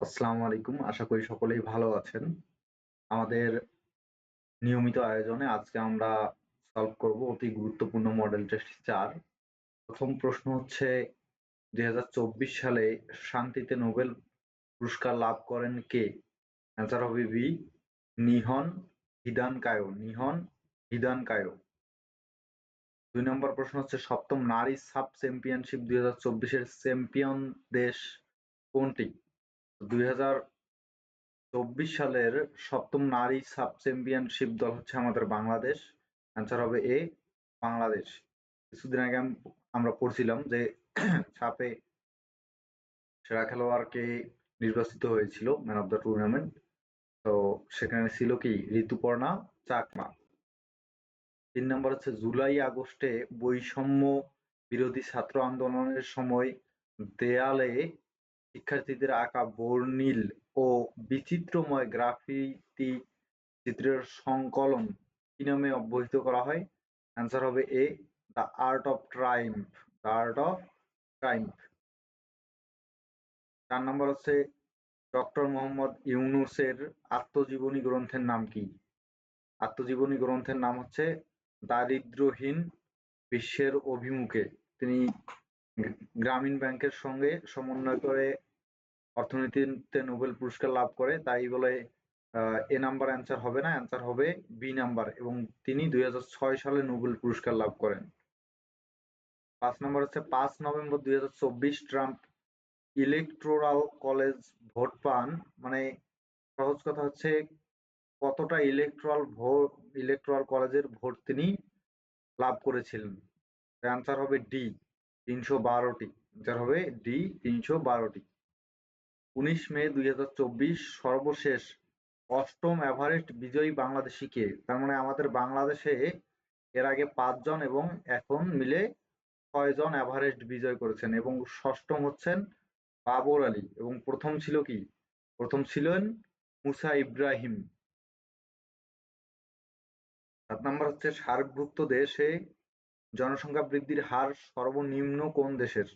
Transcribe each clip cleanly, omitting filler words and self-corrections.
আসসালামু আলাইকুম। আশা করি সকলেই ভালো আছেন। আমাদের নিয়মিত আয়োজনে আজকে আমরা সলভ করব অতি গুরুত্বপূর্ণ মডেল টেস্ট ৪। প্রথম প্রশ্ন হচ্ছে ২০২৪ সালে শান্তিতে নোবেল পুরস্কার লাভ করেন কে? অ্যান্সার হবে বি নিহন হিদানকায়ো। নিহন হিদানকায়ো। ২ নম্বর প্রশ্ন হচ্ছে সপ্তম নারী সাব চ্যাম্পিয়নশিপ ২০২৪ এর চ্যাম্পিয়ন দেশ কোনটি? ২০২৪ সালের সপ্তম নারী সাব চ্যাম্পিয়নশিপ দল হচ্ছে আমাদের বাংলাদেশ। অ্যান্সার হবে এ বাংলাদেশ। কিছুদিন আগে আমরা পড়ছিলাম যে সাপে সেরা খেলোয়াড়কে নির্বাচিত হয়েছিল ম্যান অফ দ্য টুর্নামেন্ট। তো সেখানে ছিল কি ঋতুপর্ণা চাকমা। ৩ নম্বর হচ্ছে জুলাই আগস্টে বৈষম্য বিরোধী ছাত্র আন্দোলনের সময় দেয়ালে শিক্ষার্থীদের আঁকা বর্ণিল ও বিচিত্রময় গ্রাফিতি চিত্রের সংকলন কি নামে অভিহিত করা হয়? অ্যান্সার হবে A the art of triumph. The art of triumph. ৪ number হচ্ছে ডক্টর মোহাম্মদ ইউনূসের আত্মজীবনী গ্রন্থের নাম কি? আত্মজীবনী গ্রন্থের নাম হচ্ছে দারিদ্র্যহীন বিশ্বের অভিমুখে। তিনি গ্রামীণ ব্যাংকের সঙ্গে সমন্বয় করে অর্থনীতিতে নোবেল পুরস্কার লাভ করে, তাই বলে এ নাম্বার অ্যান্সার হবে না, অ্যান্সার হবে বি নাম্বার, এবং তিনি ২০০৬ সালে নোবেল পুরস্কার লাভ করেন। ৫ নম্বর হচ্ছে ৫ November ২০২৪ Trump electoral college vote পান, মানে সহজ কথা হচ্ছে কতটা ইলেকটোরাল কলেজের ভোট তিনি লাভ করেছিলেন? অ্যান্সার হবে ডি ৩১২টি। অ্যান্সার হবে ডি ৩১২টি। ১৯ মে ২০২৪ সর্বশেষ অষ্টম এভারেস্ট বিজয়ী বাংলাদেশি কে? তার মানে আমাদের বাংলাদেশে এর আগে ৫ জন এবং এখন মিলে ৬ জন এভারেস্ট বিজয় করেছেন, এবং ষষ্ঠম হচ্ছেন বাবর আলী, এবং প্রথম ছিল কি? প্রথম ছিলেন মুসা ইব্রাহিম। ৭ নম্বর হচ্ছে সার্কভুক্ত দেশে জনসংখ্যা বৃদ্ধির হার সর্বনিম্ন কোন দেশের?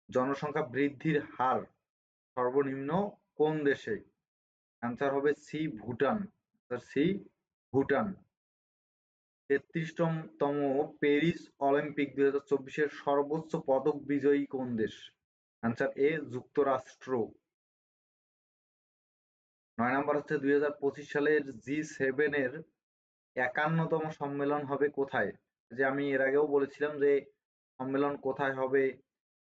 জনসংখ্যা বৃদ্ধির হার সর্বনিম্ন কোন দেশে? অ্যান্সার হবে সি ভুটান। সি ভুটান। ৩৩তম প্যারিস অলিম্পিক ২০২৪ এর সর্বোচ্চ পদক বিজয়ী কোন দেশ? অ্যান্সার এ যুক্তরাষ্ট্র। ৯ নম্বর হচ্ছে ২০২৫ সালের জি7 এর ৫১তম সম্মেলন হবে কোথায়? যে আমি এর আগেও বলেছিলাম যে সম্মেলন কোথায় হবে,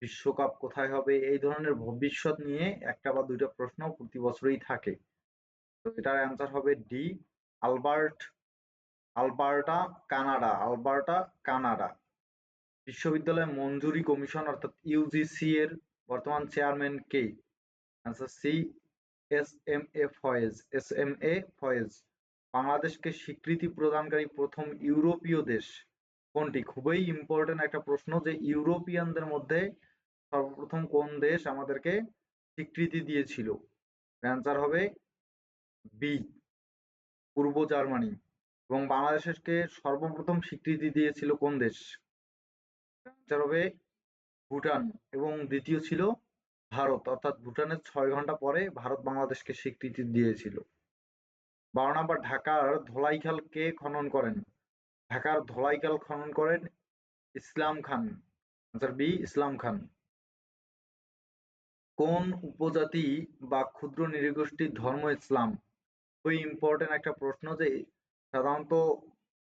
বিশ্বকাপ কোথায় হবে, এই ধরনের ভবিষ্যৎ নিয়ে একটা বা দুইটা প্রশ্ন প্রতি বছরই থাকে। তো এটার অ্যান্সার হবে D Alberta Canada. Alberta Canada. বিশ্ববিদ্যালয় মঞ্জুরি কমিশন অর্থাৎ ইউজিসি এর বর্তমান chairman K? Answer C S M A Faiz. বাংলাদেশকে স্বীকৃতি প্রদানকারী প্রথম ইউরোপীয় দেশ কোনটি? খুবই ইম্পর্টেন্ট একটা প্রশ্ন, যে ইউরোপিয়ানদের মধ্যে সর্বপ্রথম কোন দেশ আমাদেরকে স্বীকৃতি দিয়েছিল? অ্যান্সার হবে বি পূর্ব জার্মানি। এবং বাংলাদেশকে সর্বপ্রথম স্বীকৃতি দিয়েছিল কোন দেশ? অ্যান্সার হবে ভুটান, এবং দ্বিতীয় ছিল ভারত, অর্থাৎ ভুটানের ৬ ঘন্টা পরে ভারত বাংলাদেশকে স্বীকৃতি দিয়েছিল। ১২ নম্বর ঢাকার ধোলাইখাল কে খনন করেন? ঢাকার ধোলাইখাল খনন করেন ইসলাম খান। Answer B Islam Khan. কোন উপজাতি বা ক্ষুদ্র নৃগোষ্ঠীর ধর্ম ইসলাম? খুবই ইম্পর্টেন্ট একটা প্রশ্ন, যে সাধারণত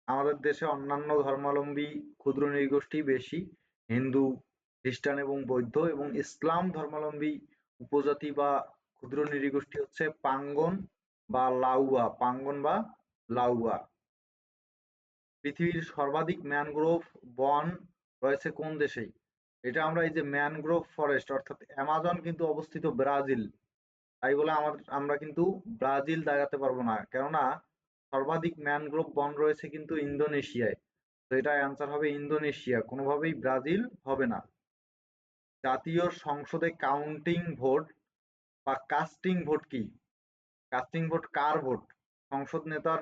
আমাদের দেশে অন্যান্য ধর্মাবলম্বী ক্ষুদ্র নৃগোষ্ঠী বেশি, হিন্দু, খ্রিস্টান এবং বৌদ্ধ, এবং ইসলাম ধর্মাবলম্বী উপজাতি বা ক্ষুদ্র নৃগোষ্ঠী হচ্ছে পাঙ্গন বা লাউয়া। পাঙ্গন বা লাউয়া। পৃথিবীর সর্বাধিক ম্যানগ্রোভ বন রয়েছে কোন দেশে? এটা আমরা এই যে ম্যানগ্রোভ ফরেস্ট অর্থাৎ অ্যামাজন কিন্তু অবস্থিত ব্রাজিল, তাই বলে আমরা কিন্তু ব্রাজিল দাগাতে পারবো না, কেননা সর্বাধিক ম্যানগ্রোভ বন রয়েছে কিন্তু ইন্দোনেশিয়ায়। তো এটা অ্যান্সার হবে ইন্দোনেশিয়া, কোনোভাবেই ব্রাজিল হবে না। জাতীয় সংসদে কাউন্টিং ভোট বা কাস্টিং ভোট কি? কাস্টিং ভোট কার ভোট? সংসদ নেতার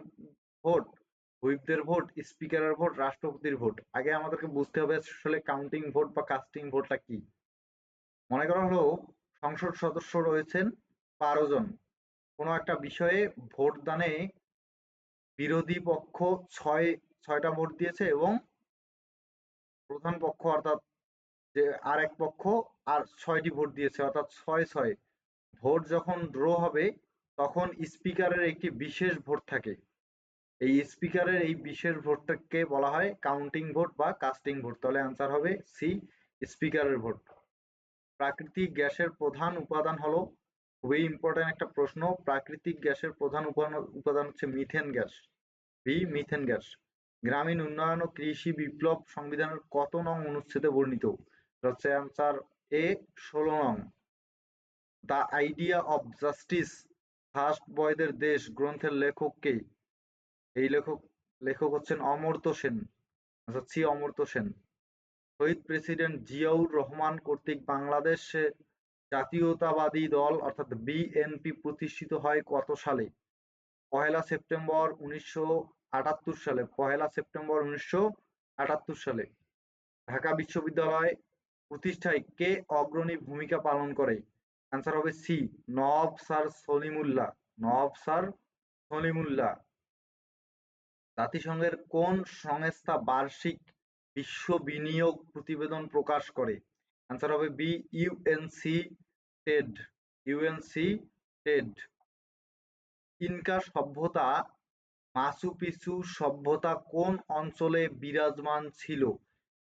ভোট, হুইপদের ভোট, স্পিকারের ভোট, রাষ্ট্রপতির ভোট? আগে আমাদেরকে বুঝতে হবে আসলে কাউন্টিং ভোট বা কাস্টিং ভোটটা কি। মনে করা হলো সংসদ সদস্য রয়েছেন 12 জন। কোনো একটা বিষয়ে ভোট দানে বিরোধী পক্ষ ছয়টা ভোট দিয়েছে এবং প্রধান পক্ষ অর্থাৎ যে আরেক পক্ষ আর 6টি ভোট দিয়েছে, অর্থাৎ 6-6। ভোট যখন ড্র হবে তখন স্পিকারের একটি বিশেষ ভোট থাকে। এই স্পিকারের এই বিশেষ ভোটটাকে বলা হয় কাউন্টিং ভোট বা কাস্টিং ভোট। তাহলে অ্যান্সার হবে সি, স্পিকারের ভোট। প্রাকৃতিক গ্যাসের প্রধান উপাদান হলো, খুবই ইম্পর্টেন্ট একটা প্রশ্ন, প্রাকৃতিক গ্যাসের প্রধান উপাদান হচ্ছে methane gas. B, methane gas. গ্রামীণ উন্নয়ন ও কৃষি বিপ্লব সংবিধানের কত নং অনুচ্ছেদে বর্ণিত? হচ্ছে অ্যান্সার এ, 16 নং। The idea of justice, first বয়দের দেশ গ্রন্থের লেখক কে? এই লেখক হচ্ছেন অমর্ত্য সেন। আচ্ছা, সি, অমর্ত্য সেন। শহীদ প্রেসিডেন্ট জিয়াউর রহমান কর্তৃক বাংলাদেশে জাতীয়তাবাদী দল অর্থাৎ বিএনপি প্রতিষ্ঠিত হয় কত সালে? 1 সেপ্টেম্বর 1978 সালে। 1 সেপ্টেম্বর 1978 সালে। ঢাকা বিশ্ববিদ্যালয় প্রতিষ্ঠায় কে অগ্রণী ভূমিকা পালন করে? অ্যান্সার হবে C, Nawab Sir Salimullah. Nawab Sir Salimullah. জাতিসংঘের কোন সংস্থা বার্ষিক বিশ্ব বিনিয়োগ প্রতিবেদন প্রকাশ করে? অ্যান্সার হবে B, UNCTAD. UNCTAD. Inca সভ্যতা, মাচু পিছু সভ্যতা কোন অঞ্চলে বিরাজমান ছিল?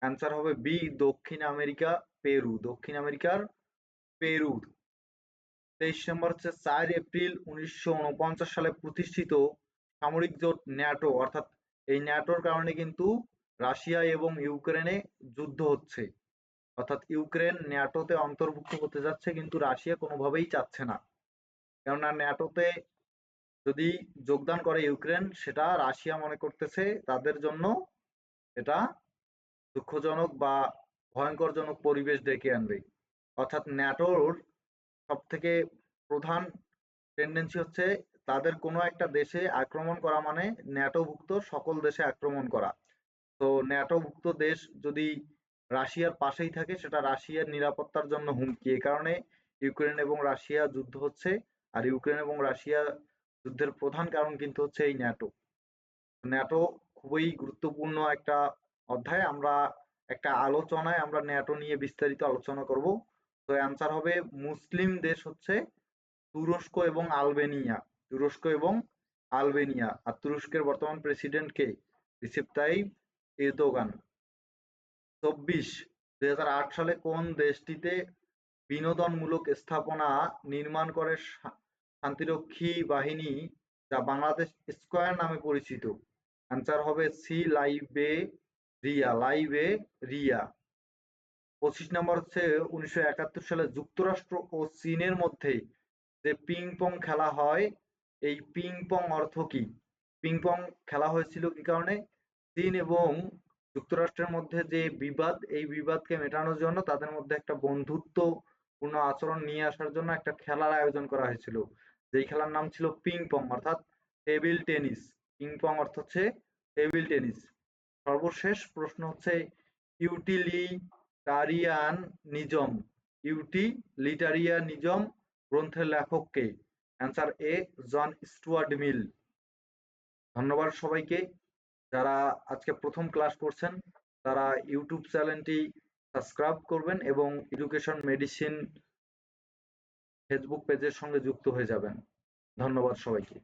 অ্যান্সার হবে বি, দক্ষিণ আমেরিকা, পেরু। দক্ষিণ আমেরিকার পেরু। 23 নম্বর হচ্ছে 4 এপ্রিল 1949 সালে প্রতিষ্ঠিত সামরিক জোট ন্যাটো, অর্থাৎ এই ন্যাটোর কারণে কিন্তু রাশিয়া এবং ইউক্রেনে যুদ্ধ হচ্ছে। অর্থাৎ ইউক্রেন ন্যাটোতে অন্তর্ভুক্ত হতে যাচ্ছে, কিন্তু রাশিয়া কোনোভাবেই চাচ্ছে না। কেননা ন্যাটোতে যদি যোগদান করে ইউক্রেন, সেটা রাশিয়া মনে করতেছে তাদের জন্য এটা দুঃখজনক বা ভয়ঙ্করজনক পরিবেশ ডেকে আনবে। অর্থাৎ ন্যাটোর সবথেকে প্রধান টেন্ডেন্সি হচ্ছে তাদের কোনো একটা দেশে আক্রমণ করা মানে ন্যাটোভুক্ত সকল দেশে আক্রমণ করা। তো ন্যাটোভুক্ত দেশ যদি রাশিয়ার পাশেই থাকে, সেটা রাশিয়ার নিরাপত্তার জন্য হুমকি। এ কারণে ইউক্রেন এবং রাশিয়া যুদ্ধ হচ্ছে। আর ইউক্রেন এবং রাশিয়া যুদ্ধের প্রধান কারণ কিন্তু হচ্ছে এই ন্যাটো। ন্যাটো খুবই গুরুত্বপূর্ণ একটা অধ্যায়। আমরা একটা আলোচনায় আমরা ন্যাটো নিয়ে বিস্তারিত আলোচনা করব। তো অ্যান্সার হবে মুসলিম দেশ হচ্ছে তুরস্ক এবং আলবেনিয়া। তুরস্ক এবং আলবেনিয়া। আর তুরস্কের বর্তমান প্রেসিডেন্ট কে? Recep Tayyip Erdogan. 24, 2008 সালে কোন দেশটিতে বিনোদনমূলক স্থাপনা নির্মাণ করে শান্তিরক্ষী বাহিনী, যা বাংলাদেশ স্কয়ার নামে পরিচিত? অ্যান্সার হবে সি, লাইবেরিয়া। লাইবেরিয়া। 25 নম্বর হচ্ছে 1971 সালে যুক্তরাষ্ট্র ও চীনের মধ্যে যে পিং পং খেলা হয়, এই পিং পং অর্থ কি? পিং পং খেলা হয়েছিল কি কারণে? চীন এবং যুক্তরাষ্ট্রের মধ্যে যে বিবাদ, এই বিবাদকে মেটানোর জন্য তাদের মধ্যে একটা বন্ধুত্বপূর্ণ আচরণ নিয়ে আসার জন্য একটা খেলার আয়োজন করা হয়েছিল, যেই খেলার নাম ছিল পিং পং অর্থাৎ টেবিল টেনিস। পিং পং অর্থ হচ্ছে টেবিল টেনিস। সর্বশেষ প্রশ্ন হচ্ছে ইউটিলিটারিয়ানিজম। ইউটিলিটারিয়ানিজম গ্রন্থের লেখক কে? অ্যান্সার এ, জন স্টুয়ার্ট মিল। ধন্যবাদ সবাইকে। যারা আজকে প্রথম ক্লাস করছেন তারা ইউটিউব চ্যানেলটি সাবস্ক্রাইব করবেন এবং এডুকেশন মেডিসিন ফেসবুক পেজের সঙ্গে যুক্ত হয়ে যাবেন। ধন্যবাদ সবাইকে।